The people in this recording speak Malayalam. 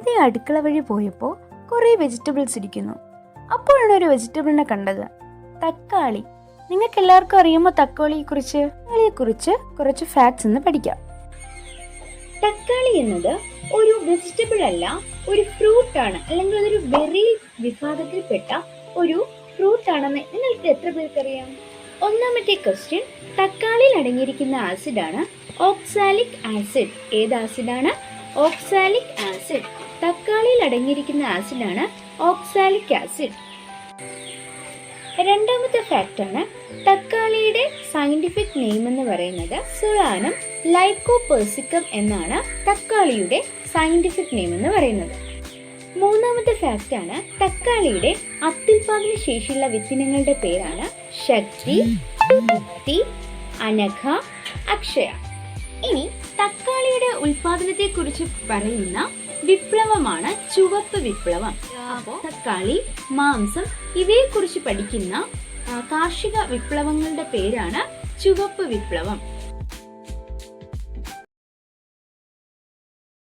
വെറുതെ അടുക്കള വഴി പോയപ്പോൾ കുറേ വെജിറ്റബിൾസ് ഇരിക്കുന്നു. അപ്പോഴാണ് ഒരു വെജിറ്റബിളിനെ കണ്ടത്, തക്കാളി. നിങ്ങൾക്ക് എല്ലാവർക്കും അറിയുമോ തക്കാളിയെക്കുറിച്ച്? കുറച്ച് ഫാക്ട്സ് എന്ന് പഠിക്കാം. തക്കാളി എന്നത് ഒരു വെജിറ്റബിൾ അല്ല, ഒരു ഫ്രൂട്ട് ആണ്, അല്ലെങ്കിൽ അതൊരു ബെറി വിഭാഗത്തിൽപ്പെട്ട ഒരു ഫ്രൂട്ട് ആണെന്ന് നിങ്ങൾക്ക് എത്ര പേർക്കറിയാം? ഒന്നാമത്തെ ക്വസ്റ്റ്യൻ, തക്കാളിയിൽ അടങ്ങിയിരിക്കുന്ന ആസിഡാണ് ഓക്സാലിക് ആസിഡ്. ഏത് ആസിഡാണ്? Oxalic acid. തക്കാളിയിൽ അടങ്ങിയിരിക്കുന്ന ആസിഡാണ് ഓക്സാലിക് ആസിഡ്. രണ്ടാമത്തെ ഫാക്റ്റ് ആണ്, തക്കാളിയുടെ സയന്റിഫിക് നെയിം എന്ന് പറയുന്നത് സുളാനം ലൈക്കോപെർസിക്കം എന്നാണ് തക്കാളിയുടെ സയന്റിഫിക് നെയിം എന്ന് പറയുന്നത്. മൂന്നാമത്തെ ഫാക്റ്റ് ആണ്, തക്കാളിയുടെ അത്യുൽപാദന ശേഷിയുള്ള വിത്തിനങ്ങളുടെ പേരാണ് ശക്തി, മുക്തി, അനഘ, അക്ഷയ. ഇനി തക്കാളിയുടെ ഉൽപാദനത്തെ കുറിച്ച് പറയുന്ന വിപ്ലവമാണ് ചുവപ്പ് വിപ്ലവം. അപ്പോൾ തക്കാളി, മാംസം ഇവയെ കുറിച്ച് പഠിക്കുന്ന കാർഷിക വിപ്ലവങ്ങളുടെ പേരാണ് ചുവപ്പ് വിപ്ലവം.